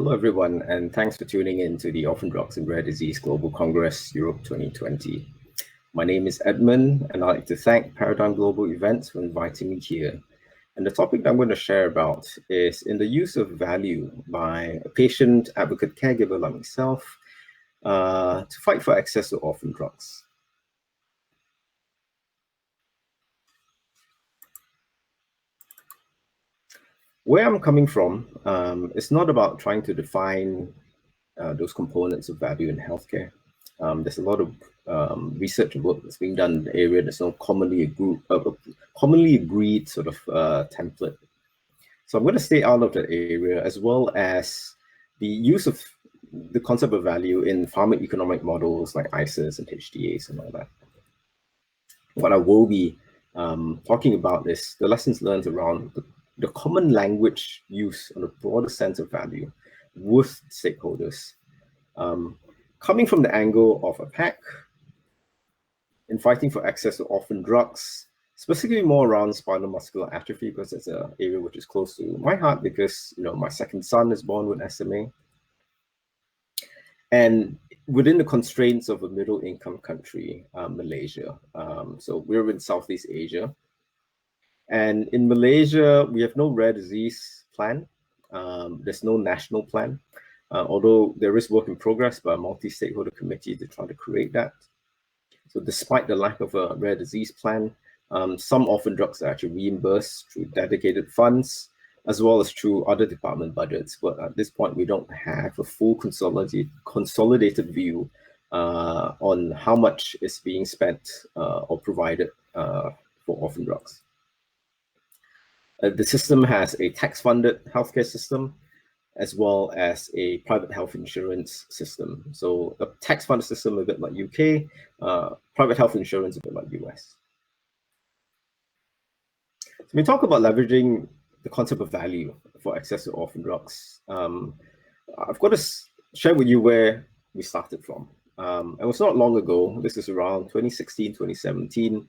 Hello, everyone, and thanks for tuning in to the Orphan Drugs and Rare Disease Global Congress Europe 2020. My name is Edmund, and I'd like to thank Paradigm Global Events for inviting me here. And the topic that I'm going to share about is in the use of value by a patient, advocate, caregiver like myself to fight for access to orphan drugs. Where I'm coming from, it's not about trying to define those components of value in healthcare. There's a lot of research and work that's being done in the area. There's no commonly agreed sort of template. So I'm going to stay out of that area, as well as the use of the concept of value in pharmacoeconomic models like ICERs and HDAs and all that. What I will be talking about is the lessons learned around the common language use on a broader sense of value with stakeholders. Coming from the angle of a PAC in fighting for access to orphan drugs, specifically more around spinal muscular atrophy, because it's an area which is close to my heart because my second son is born with SMA. And within the constraints of a middle income country, Malaysia. So we're in Southeast Asia. And in Malaysia, we have no rare disease plan. There's no national plan, although there is work in progress by a multi-stakeholder committee to try to create that. So despite the lack of a rare disease plan, some orphan drugs are actually reimbursed through dedicated funds, as well as through other department budgets. But at this point, we don't have a full consolidated view on how much is being spent or provided for orphan drugs. The system has a tax-funded healthcare system, as well as a private health insurance system. So a tax-funded system a bit like UK, private health insurance a bit like US. So we talk about leveraging the concept of value for access to orphan drugs. I've got to share with you where we started from. It was not long ago, this is around 2016, 2017,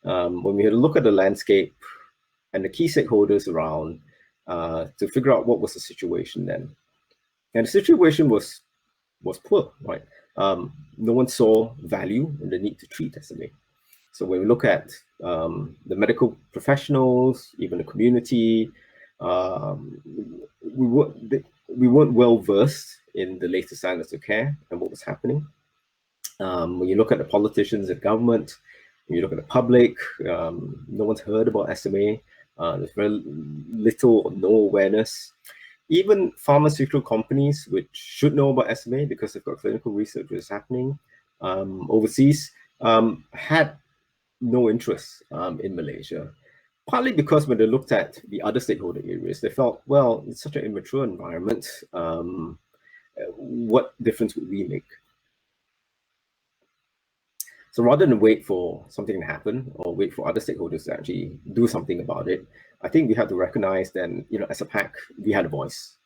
when we had a look at the landscape and the key stakeholders around to figure out what was the situation then. And the situation was poor, right? No one saw value in the need to treat SMA. So when we look at the medical professionals, even the community, we weren't well versed in the latest standards of care and what was happening. When you look at the politicians and government, when you look at the public, no one's heard about SMA. There's very little or no awareness. Even pharmaceutical companies, which should know about SMA because they've got clinical research that is happening overseas, had no interest in Malaysia. Partly because when they looked at the other stakeholder areas, they felt, well, it's such an immature environment. What difference would we make? So rather than wait for something to happen or wait for other stakeholders to actually do something about it, I think we have to recognize then, as a PAC, we had a voice.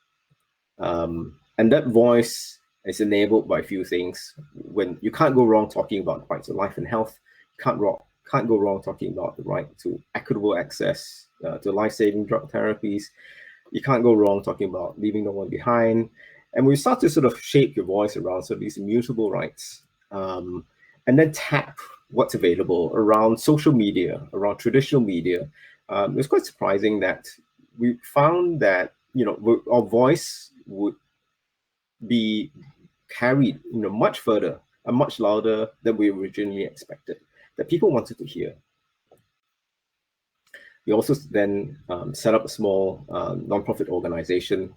And that voice is enabled by a few things. When you can't go wrong talking about rights to life and health, you can't go wrong talking about the right to equitable access to life-saving drug therapies. You can't go wrong talking about leaving no one behind. And we start to sort of shape your voice around some of these immutable rights. And then tap what's available around social media, around traditional media. It was quite surprising that we found that our voice would be carried much further and much louder than we originally expected, that people wanted to hear. We also then set up a small nonprofit organization.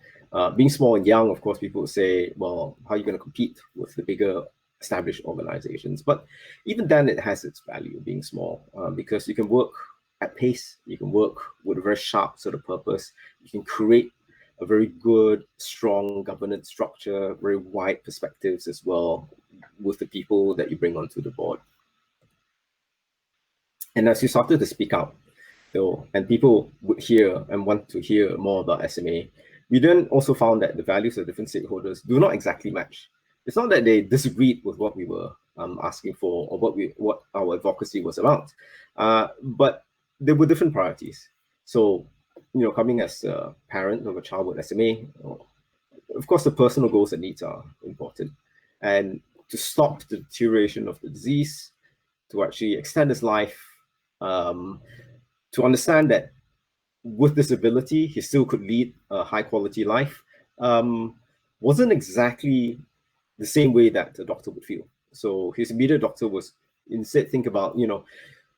Being small and young, of course, people would say, well, how are you going to compete with the bigger established organizations? But even then, it has its value being small because you can work at pace, you can work with a very sharp sort of purpose, you can create a very good, strong governance structure, very wide perspectives as well with the people that you bring onto the board. And as you started to speak out, and people would hear and want to hear more about SMA, we then also found that the values of different stakeholders do not exactly match. It's not that they disagreed with what we were asking for or what our advocacy was about, but there were different priorities. So, coming as a parent of a child with SMA, of course, the personal goals and needs are important. And to stop the deterioration of the disease, to actually extend his life, to understand that with disability, he still could lead a high quality life, wasn't exactly the same way that a doctor would feel. So his immediate doctor was instead think about,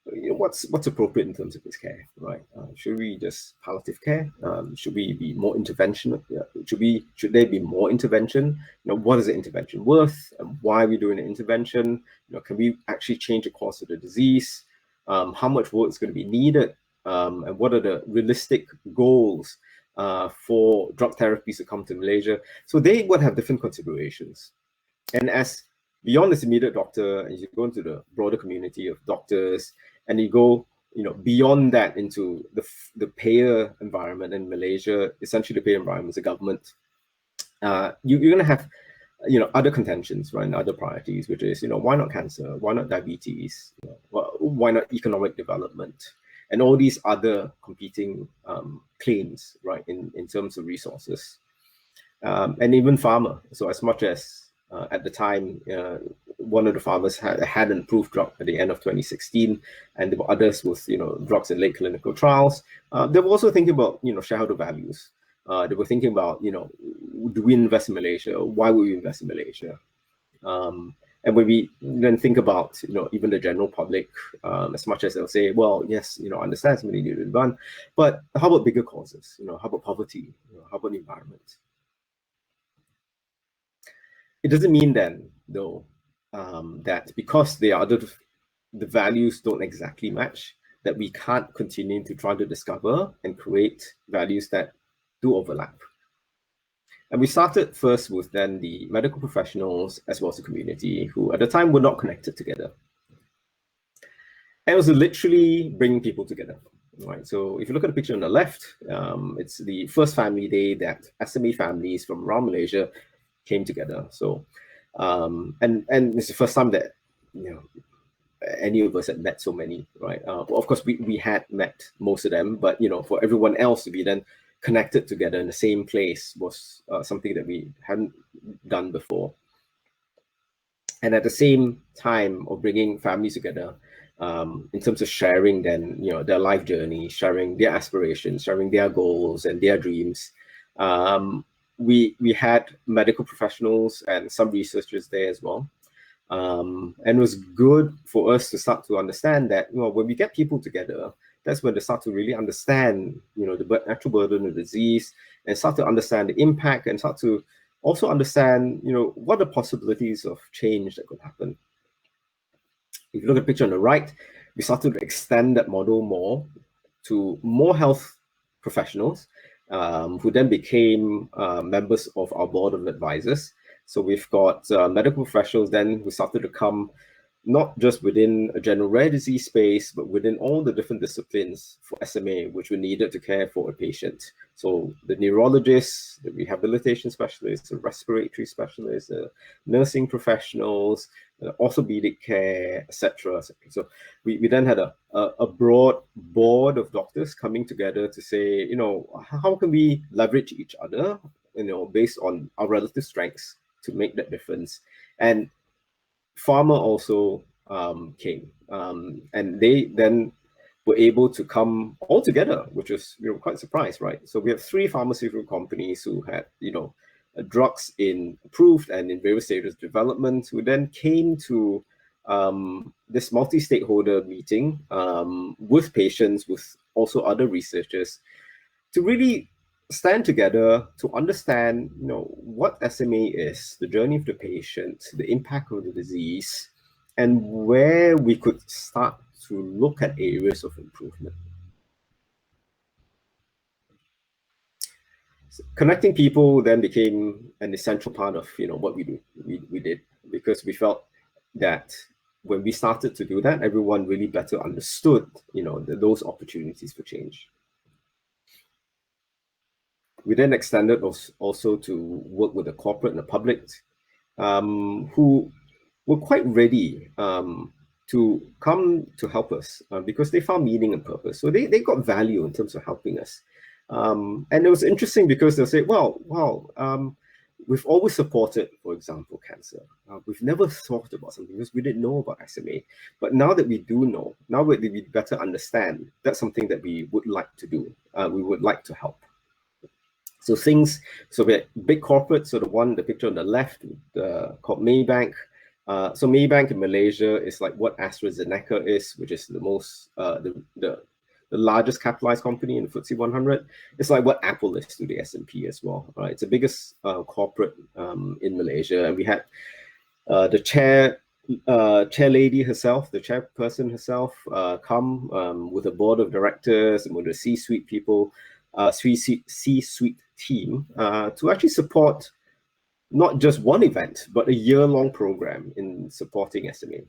what's appropriate in terms of his care, right? Should we just palliative care? Should we be more intervention? Should there be more intervention? What is the intervention worth, and why are we doing the intervention? Can we actually change the course of the disease? How much work is going to be needed? And what are the realistic goals for drug therapies to come to Malaysia? So they would have different considerations. And as beyond this immediate doctor, as you go into the broader community of doctors, and you go, beyond that into the payer environment in Malaysia, essentially the payer environment is the government. You're going to have, other contentions, right, and other priorities, which is, why not cancer? Why not diabetes? Why not economic development? And all these other competing claims, right, in terms of resources. And even pharma. So as much as at the time, one of the farmers had an approved drug at the end of 2016, and there were others with drugs in late clinical trials. They were also thinking about shareholder values. They were thinking about do we invest in Malaysia? Why would we invest in Malaysia? And when we then think about even the general public, as much as they'll say, well, yes, I understand somebody needed to be done, but how about bigger causes? How about poverty? How about the environment? It doesn't mean then, though, that because the values don't exactly match, that we can't continue to try to discover and create values that do overlap. And we started first with then the medical professionals as well as the community, who at the time were not connected together. And it was literally bringing people together. Right. So if you look at the picture on the left, it's the first family day that SMA families from around Malaysia came together. So, and it's the first time that any of us had met so many, right? Well, of course, we had met most of them, but for everyone else to be then connected together in the same place was something that we hadn't done before. And at the same time of bringing families together, in terms of sharing then their life journey, sharing their aspirations, sharing their goals and their dreams, we had medical professionals and some researchers there as well. And it was good for us to start to understand that when we get people together, that's when they start to really understand the actual burden of the disease, and start to understand the impact, and start to also understand what are the possibilities of change that could happen. If you look at the picture on the right, we started to extend that model more to more health professionals, who then became members of our board of advisors. So we've got medical professionals then who started to come not just within a general rare disease space, but within all the different disciplines for SMA, which were needed to care for a patient. So the neurologists, the rehabilitation specialists, the respiratory specialists, the nursing professionals, the orthopedic care, etc. So we then had a broad board of doctors coming together to say, how can we leverage each other, based on our relative strengths to make that difference. And pharma also came, and they then were able to come all together, which was quite surprised, right? So we have 3 pharmaceutical companies who had drugs approved and in various stages of development, who then came to this multi-stakeholder meeting with patients, with also other researchers, to really stand together to understand what SMA is, the journey of the patient, the impact of the disease, and where we could start to look at areas of improvement. So connecting people then became an essential part of what we do. We did, because we felt that when we started to do that, everyone really better understood those opportunities for change. We then extended also to work with the corporate and the public, who were quite ready to come to help us, because they found meaning and purpose. So they got value in terms of helping us. And it was interesting because they'll say, well, we've always supported, for example, cancer. We've never thought about something because we didn't know about SMA. But now that we do know, now that we better understand, that's something that we would like to do. We would like to help. So we're big corporates. So the picture on the left, called Maybank. So Maybank in Malaysia is like what AstraZeneca is, which is the most the largest capitalized company in the FTSE 100. It's like what Apple is to the S&P as well, right? It's the biggest corporate in Malaysia, and we had the chair lady herself, the chairperson herself, come with a board of directors and with a C-suite people, C-suite team to actually support not just one event, but a year-long program in supporting SMA.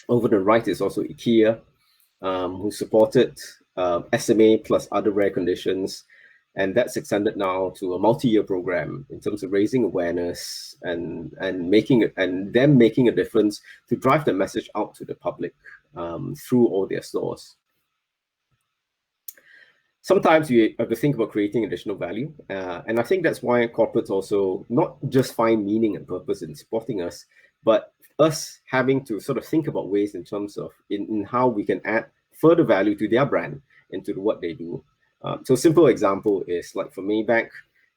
Over the right is also IKEA, who supported SMA plus other rare conditions. And that's extended now to a multi-year program in terms of raising awareness and making a difference to drive the message out to the public through all their stores. Sometimes you have to think about creating additional value. And I think that's why corporates also not just find meaning and purpose in supporting us, but us having to sort of think about ways in terms of in how we can add further value to their brand and to what they do. So a simple example is like for Maybank,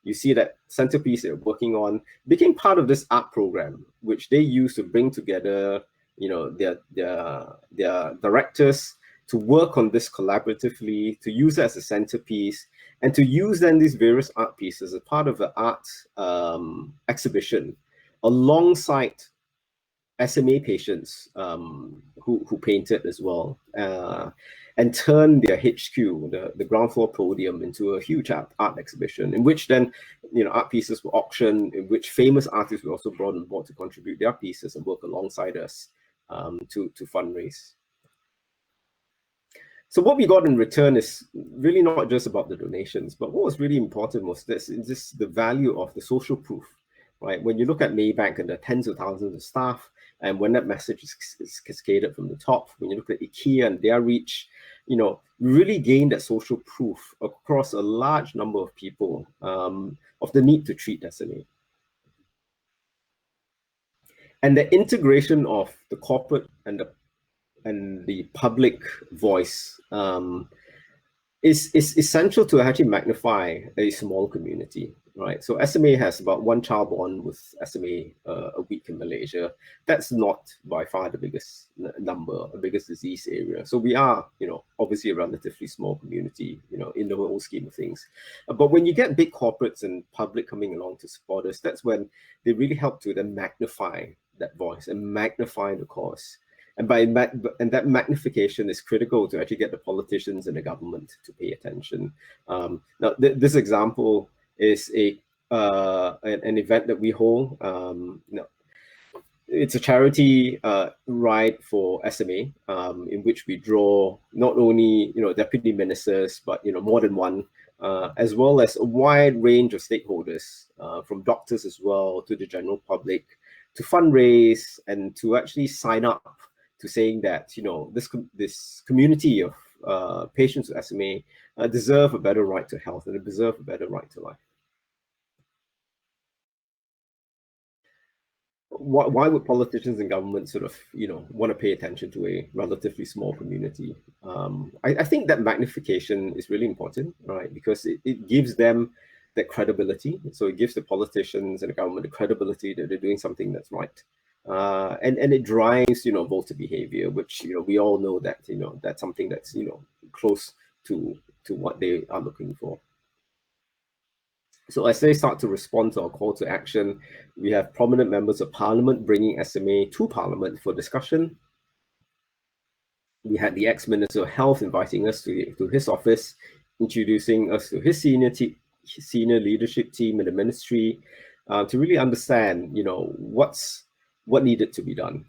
you see that centerpiece they're working on became part of this art program, which they use to bring together, their directors to work on this collaboratively, to use it as a centerpiece, and to use then these various art pieces as part of the art exhibition alongside SMA patients who painted as well, and turned their HQ, the ground floor podium, into a huge art exhibition, in which then art pieces were auctioned, in which famous artists were also brought on board to contribute their pieces and work alongside us to fundraise. So what we got in return is really not just about the donations, but what was really important was this the value of the social proof, right? When you look at Maybank and the tens of thousands of staff, and when that message is cascaded from the top, when you look at IKEA and their reach, really gain that social proof across a large number of people of the need to treat SMA. And the integration of the corporate and the public voice is essential to actually magnify a small community, right? So SMA has about one child born with SMA a week in Malaysia. That's not by far the biggest number, the biggest disease area. So we are, obviously a relatively small community, in the whole scheme of things. But when you get big corporates and public coming along to support us, that's when they really help to then magnify that voice and magnify the cause. And that magnification is critical to actually get the politicians and the government to pay attention. Now, this example is an event that we hold. It's a charity ride for SMA, in which we draw not only deputy ministers, but more than one, as well as a wide range of stakeholders, from doctors as well to the general public, to fundraise and to actually sign up to saying that this community of patients with SMA deserve a better right to health and they deserve a better right to life. Why would politicians and governments sort of want to pay attention to a relatively small community? I think that magnification is really important, right? Because it gives them that credibility. So it gives the politicians and the government the credibility that they're doing something that's right. And it drives voter behavior, which we all know that that's something that's close to what they are looking for. So as they start to respond to our call to action, we have prominent members of parliament bringing SMA to parliament for discussion. We had the ex-Minister of Health inviting us to his office, introducing us to his senior leadership team in the ministry, to really understand what needed to be done,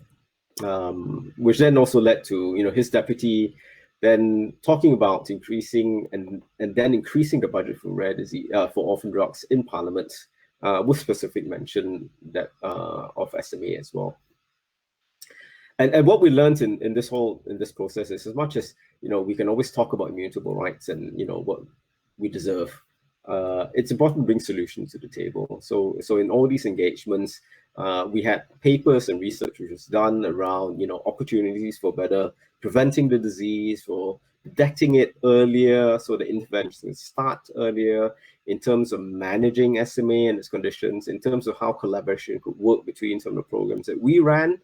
which then also led to his deputy then talking about increasing the budget for rare disease for orphan drugs in Parliament, with specific mention that of SMA as well. And what we learned in this process is, as much as we can always talk about immutable rights and what we deserve, it's important to bring solutions to the table. So in all these engagements, we had papers and research which was done around, opportunities for better preventing the disease, for detecting it earlier, so the interventions start earlier, in terms of managing SMA and its conditions, in terms of how collaboration could work between some of the programs that we ran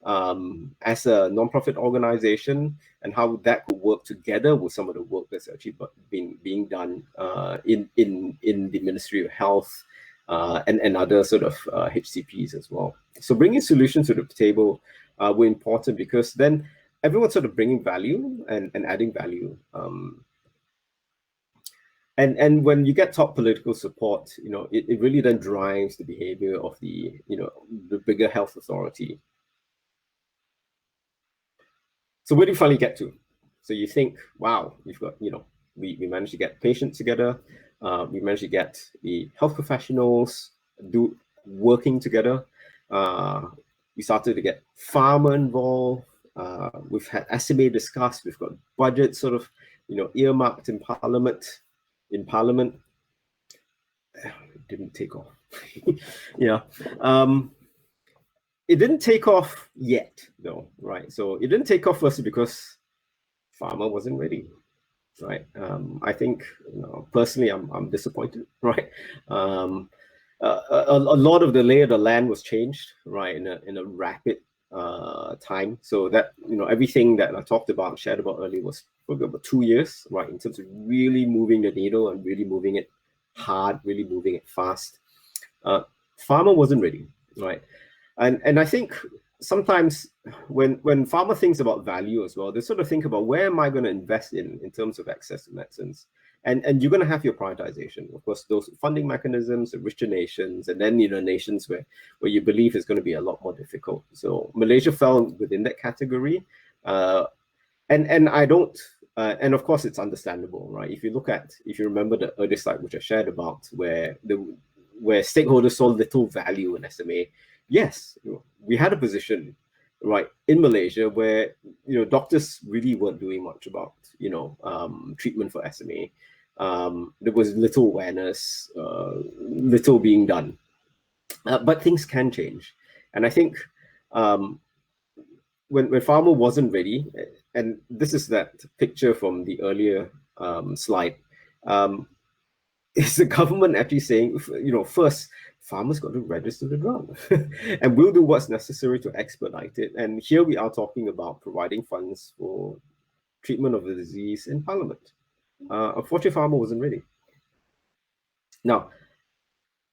as a nonprofit organization, and how that could work together with some of the work that's actually being done in the Ministry of Health and other sort of HCPs as well. So bringing solutions to the table were important, because then everyone's sort of bringing value and adding value. And when you get top political support, it really then drives the behavior of the bigger health authority. So where do you finally get to? So you think, wow, we've got, we managed to get patients together. We managed to get the health professionals working together. We started to get pharma involved. We've had SMA discussed. We've got budget sort of, earmarked in Parliament. It didn't take off. Yeah. It didn't take off yet, though, right? So it didn't take off firstly because pharma wasn't ready, right? I think, personally, I'm disappointed, right? A lot of the lay of the land was changed, right, in a rapid time. So that, everything that I talked about, shared about earlier, was probably about 2 years, right, in terms of really moving the needle and really moving it hard, really moving it fast. Pharma wasn't ready, right? And I think sometimes when pharma thinks about value as well, they sort of think about, where am I going to invest in terms of access to medicines? And you're going to have your prioritization. Of course, those funding mechanisms, the richer nations, and then, nations where you believe is going to be a lot more difficult. So Malaysia fell within that category. And I don't, and of course, it's understandable, right? If you remember the earlier slide, which I shared about, where stakeholders saw little value in SMA, yes, we had a position, right, in Malaysia where, doctors really weren't doing much about, treatment for SMA. There was little awareness, little being done. But things can change. And I think when pharma wasn't ready, and this is that picture from the earlier slide, is the government actually saying, first, farmers got to register the drug, and we'll do what's necessary to expedite it. And here we are talking about providing funds for treatment of the disease in Parliament. Unfortunately, pharma wasn't ready. Now,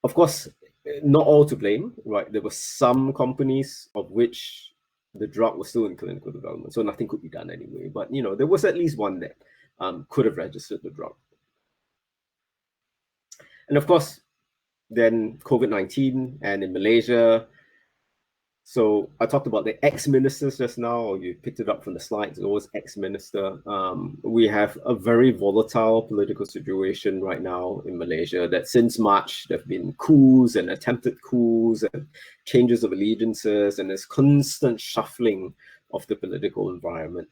of course, not all to blame, right? There were some companies of which the drug was still in clinical development, so nothing could be done anyway. But, there was at least one that could have registered the drug. And of course, then COVID-19, and in Malaysia. So I talked about the ex-ministers just now, or you picked it up from the slides, always ex-minister. We have a very volatile political situation right now in Malaysia, that since March, there have been coups and attempted coups and changes of allegiances, and there's constant shuffling of the political environment.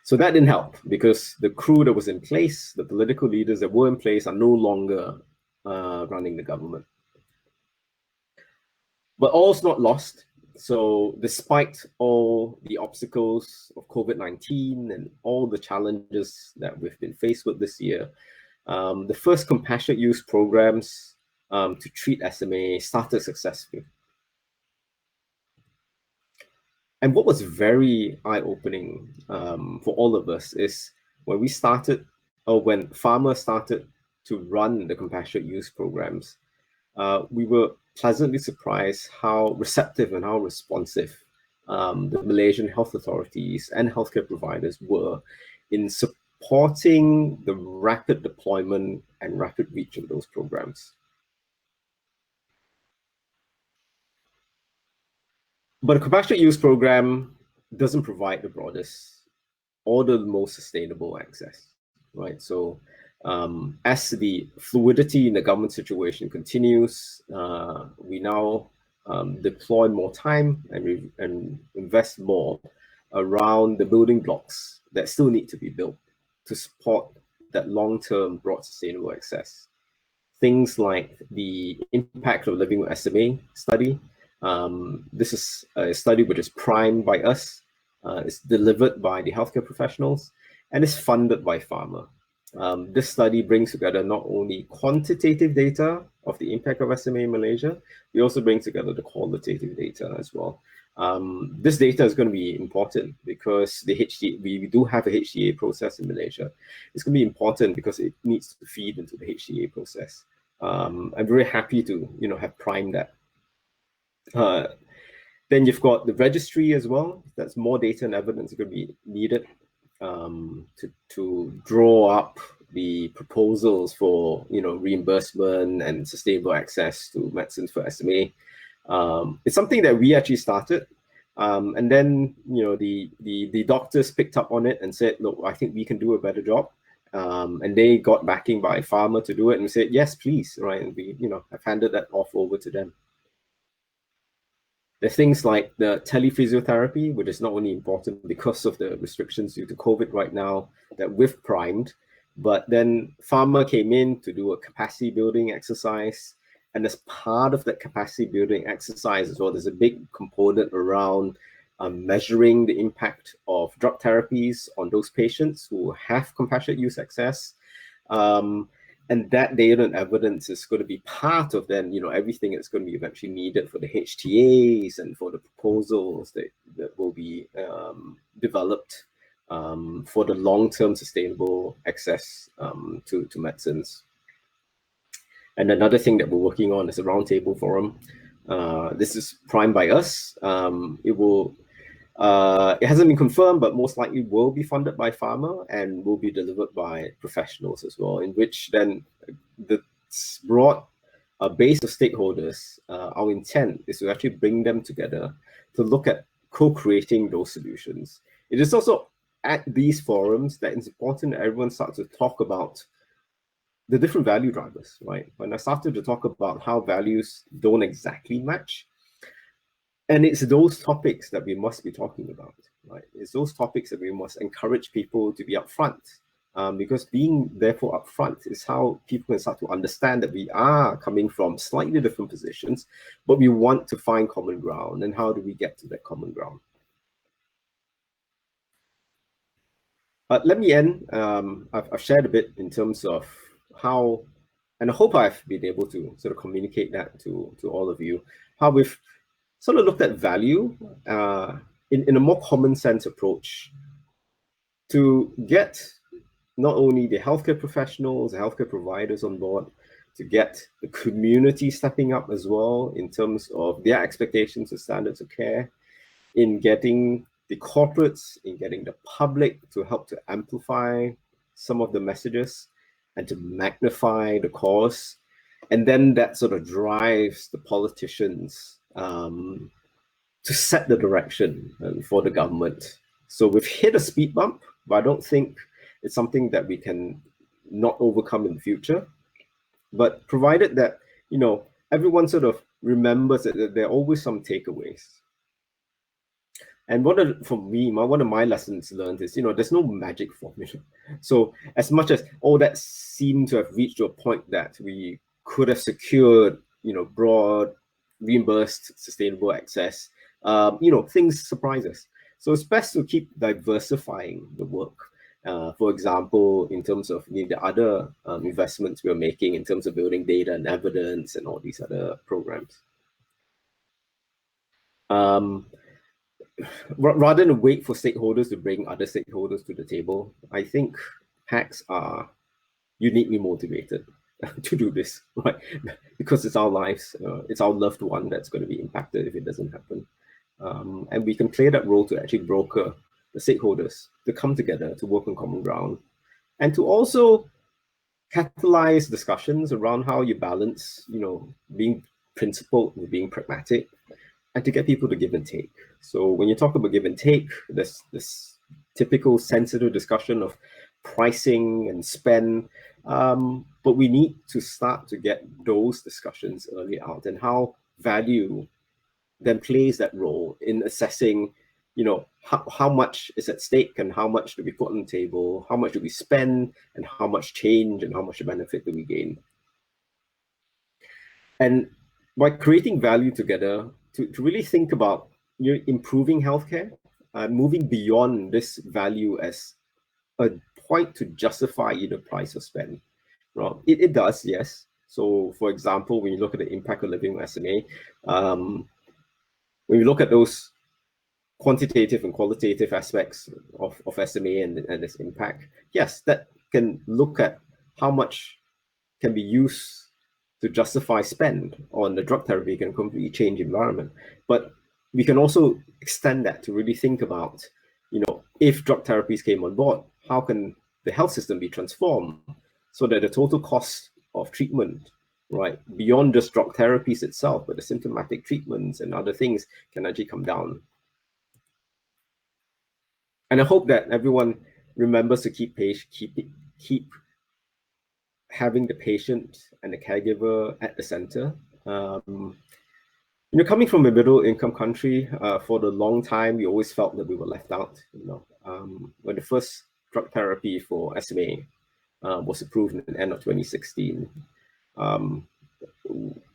So that didn't help, because the crew that was in place, the political leaders that were in place, are no longer running the government. But all's not lost. So despite all the obstacles of COVID-19 and all the challenges that we've been faced with this year, the first compassionate use programs to treat SMA started successfully. And what was very eye-opening for all of us is when when farmers started to run the compassionate use programs, we were pleasantly surprised how receptive and how responsive the Malaysian health authorities and healthcare providers were in supporting the rapid deployment and rapid reach of those programs. But a compassionate use program doesn't provide the broadest or the most sustainable access, right? So as the fluidity in the government situation continues, we now deploy more time and invest more around the building blocks that still need to be built to support that long-term broad sustainable access. Things like the impact of living with SMA study. This is a study which is primed by us, it's delivered by the healthcare professionals, and is funded by pharma. This study brings together not only quantitative data of the impact of SMA in Malaysia, we also bring together the qualitative data as well. This data is going to be important because we do have a HTA process in Malaysia. It's going to be important because it needs to feed into the HTA process. I'm very happy to have primed that. Then you've got the registry as well. That's more data and evidence going to be needed to draw up the proposals for reimbursement and sustainable access to medicines for SMA. It's something that we actually started, and then the doctors picked up on it and said, look, I think we can do a better job, and they got backing by pharma to do it, and we said, yes, please, right? And we have handed that off over to them. There's things like the telephysiotherapy, which is not only important because of the restrictions due to COVID right now that we've primed, but then pharma came in to do a capacity building exercise. And as part of that capacity building exercise as well, there's a big component around measuring the impact of drug therapies on those patients who have compassionate use access. And that data and evidence is going to be part of then, everything that's going to be eventually needed for the HTAs and for the proposals that will be developed for the long-term sustainable access to medicines. And another thing that we're working on is a roundtable forum. This is primed by us. It hasn't been confirmed, but most likely will be funded by pharma and will be delivered by professionals as well, in which then the broad base of stakeholders, our intent is to actually bring them together to look at co-creating those solutions. It is also at these forums that it's important that everyone starts to talk about the different value drivers, right? When I started to talk about how values don't exactly match, and it's those topics that we must be talking about, right? It's those topics that we must encourage people to be upfront, because being therefore upfront is how people can start to understand that we are coming from slightly different positions, but we want to find common ground. And how do we get to that common ground? Let me end. I've shared a bit in terms of how, and I hope I've been able to sort of communicate that to all of you, how we've sort of looked at value in a more common sense approach to get not only the healthcare professionals, the healthcare providers on board, to get the community stepping up as well in terms of their expectations and standards of care, in getting the corporates, in getting the public to help to amplify some of the messages and to magnify the cause. And then that sort of drives the politicians to set the direction for the government. So we've hit a speed bump, but I don't think it's something that we can not overcome in the future. But provided that, everyone sort of remembers that there are always some takeaways. And one of my lessons learned is, there's no magic formula. So as much as all that seemed to have reached to a point that we could have secured, broad, reimbursed, sustainable access, things surprise us. So it's best to keep diversifying the work. For example, in terms of the other investments we're making in terms of building data and evidence and all these other programs. Rather than wait for stakeholders to bring other stakeholders to the table, I think PACs are uniquely motivated to do this, right? Because it's our lives, it's our loved one that's going to be impacted if it doesn't happen. And we can play that role to actually broker the stakeholders to come together to work on common ground, and to also catalyze discussions around how you balance, being principled with being pragmatic, and to get people to give and take. So when you talk about give and take, there's this typical sensitive discussion of pricing and spend, but we need to start to get those discussions early out, and how value then plays that role in assessing how much is at stake and how much do we put on the table, how much do we spend, and how much change and how much benefit do we gain. And by creating value together, to really think about improving healthcare, moving beyond this value as a point to justify either price or spend. Well, it does, yes. So, for example, when you look at the impact of living with SMA, when you look at those quantitative and qualitative aspects of SMA and its impact, yes, that can look at how much can be used to justify spend on the drug therapy can completely change environment. But we can also extend that to really think about, if drug therapies came on board, how can the health system be transformed so that the total cost of treatment, right, beyond just drug therapies itself, but the symptomatic treatments and other things can actually come down. And I hope that everyone remembers to keep having the patient and the caregiver at the center. Coming from a middle-income country, for the long time, we always felt that we were left out. When the first drug therapy for SMA was approved in the end of 2016,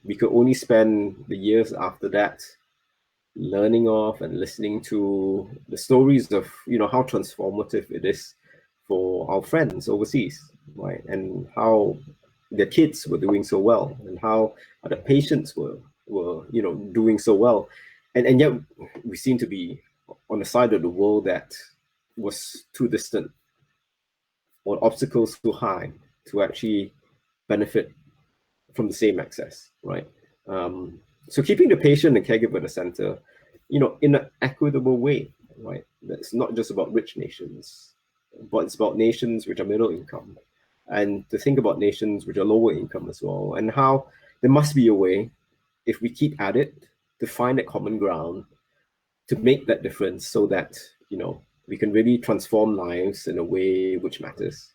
we could only spend the years after that learning of and listening to the stories of how transformative it is for our friends overseas, right? And how their kids were doing so well, and how other patients were doing so well, and yet we seem to be on the side of the world that was too distant or obstacles too high to actually benefit from the same access, right? So keeping the patient and caregiver at the center, in an equitable way, right? That's not just about rich nations, but it's about nations which are middle income, and to think about nations which are lower income as well, and how there must be a way, if we keep at it, to find that common ground, to make that difference so that, we can really transform lives in a way which matters.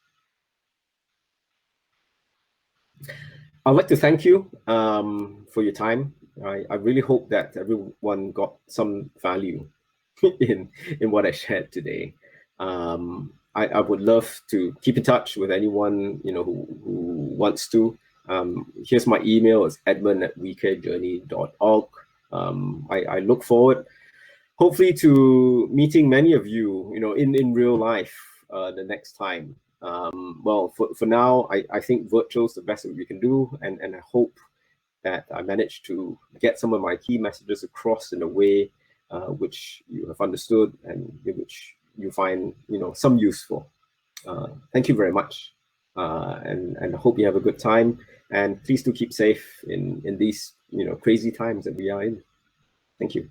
I'd like to thank you for your time. I really hope that everyone got some value in what I shared today. I would love to keep in touch with anyone who wants to. Here's my email. It's edmund@wecare.journey.org. I look forward, hopefully, to meeting many of you, in real life the next time. Well, for now, I think virtual is the best that we can do, and I hope that I managed to get some of my key messages across in a way which you have understood and which you find some useful. Thank you very much, and I hope you have a good time. And please do keep safe in these crazy times that we are in. Thank you.